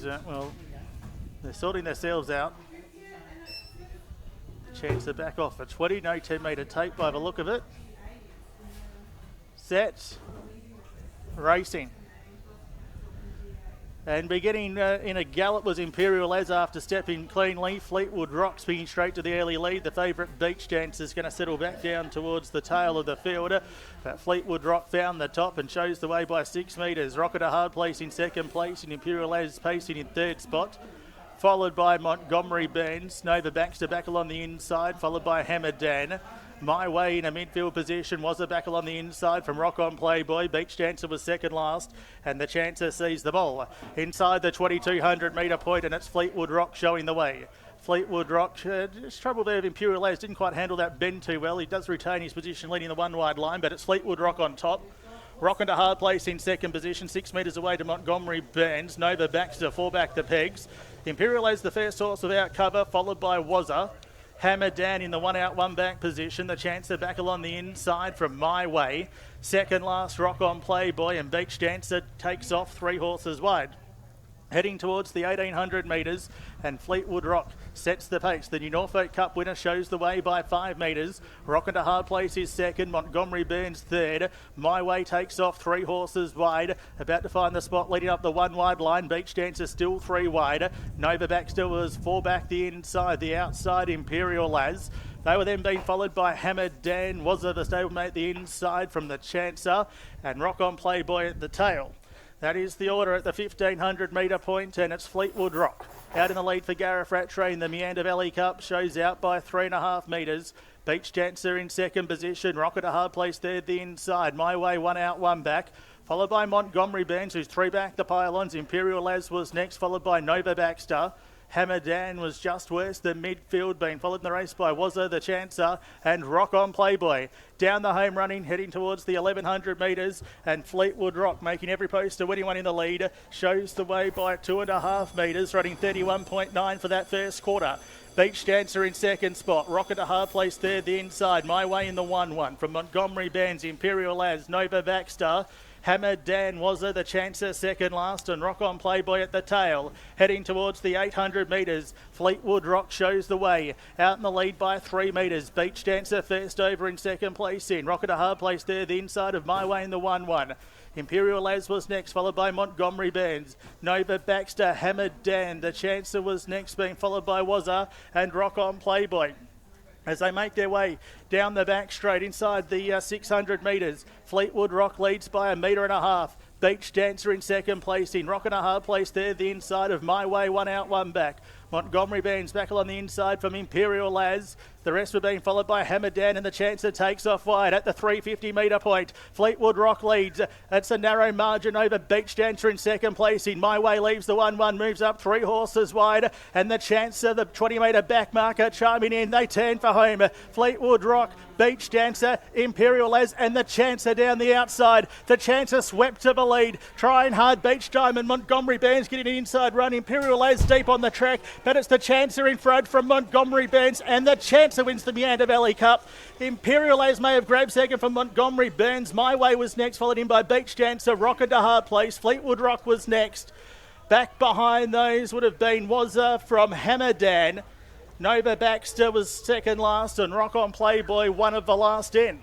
well, they're sorting themselves out. Chance to back off for 20, no 10 metre tape by the look of it. Set, racing. And beginning in a gallop was Imperial as after stepping cleanly. Fleetwood Rock spinning straight to the early lead. The favourite Beach Dance is going to settle back down towards the tail of the field. But Fleetwood Rock found the top and shows the way by 6 metres. Rocket a hard place in second place and Imperial as pacing in third spot. Followed by Montgomery Benz. Nova Baxter back along the inside, followed by Hammer Dan. My Way in a midfield position was a backle on the inside from Rock On Playboy. Beach Dancer was second last, and the Chancer sees the ball inside the 2200 metre point, and it's Fleetwood Rock showing the way. Fleetwood Rock, just trouble there with Imperial Az, didn't quite handle that bend too well. He does retain his position leading the one wide line, but it's Fleetwood Rock on top. Rock into hard place in second position, 6 metres away to Montgomery Burns. Nova Baxter, 4 back the pegs. Imperial Az the first horse without cover, followed by Wazza. Hammer down in the one out, one back position. The Chancer back along the inside from My Way. Second last, Rock On Playboy, and Beach Dancer takes off 3 horses wide. Heading towards the 1800 metres, and Fleetwood Rock sets the pace. The New Norfolk Cup winner shows the way by 5 metres. Rock into hard place is second. Montgomery Burns third. My Way takes off 3 horses wide. About to find the spot leading up the one wide line. Beach Dancer still 3 wide. Nova Baxter was 4 back the inside. The outside Imperial Az. They were then being followed by Hammer Dan. Was the stablemate the inside from the Chancer, and Rock On Playboy at the tail. That is the order at the 1500 metre point, and it's Fleetwood Rock. Out in the lead for Gareth Rattray. The Meander Valley Cup shows out by 3.5 metres. Beach Dancer in second position. Rocket a hard place third the inside. My Way 1 out, 1 back. Followed by Montgomery Burns, who's 3 back the pylons. Imperial Az was next, followed by Nova Baxter. Hammer Dan was just worse than midfield, being followed in the race by Wazza the Chancer and Rock On Playboy. Down the home running, heading towards the 1100 metres, and Fleetwood Rock making every post to winning one in the lead. Shows the way by 2.5 metres, running 31.9 for that first quarter. Beach Dancer in second spot. Rocket a hard place third the inside. My Way in the 1-1 from Montgomery Bands, Imperial Az, Nova Baxter. Hammer Dan Wazza the Chancer second last, and Rock On Playboy at the tail. Heading towards the 800 metres, Fleetwood Rock shows the way. Out in the lead by 3 metres. Beach Dancer first over in second place in. Rocket a hard place there, the inside of My Way in the 1-1. Imperial Az was next, followed by Montgomery Burns. Nova Baxter, Hammer Dan. The Chancer was next, being followed by Wazza and Rock On Playboy. As they make their way down the back straight inside the 600 metres. Fleetwood Rock leads by 1.5 metres. Beach Dancer in second place in. Rock and a hard place there, the inside of My Way, 1 out, 1 back. Montgomery Bands back along the inside from Imperial Az. The rest were being followed by Hammer Dan, and the Chancer takes off wide at the 350 metre point. Fleetwood Rock leads. It's a narrow margin over Beach Dancer in second place in. My Way leaves the 1-1, moves up 3 horses wide, and the Chancer, the 20 metre back marker, charming in. They turn for home. Fleetwood Rock, Beach Dancer, Imperial Az, and the Chancer down the outside. The Chancer swept to the lead. Trying hard, Beach Diamond, Montgomery Bands getting an inside run. Imperial Az deep on the track, but it's the Chancer in front from Montgomery Bands, and the Chancer wins the Meander Valley Cup. Imperial Az may have grabbed second from Montgomery Burns. My Way was next, followed in by Beach Dancer. Rocket to hard place. Fleetwood Rock was next. Back behind those would have been Wazza from Hammer Dan. Nova Baxter was second last, and Rock On Playboy one of the last in.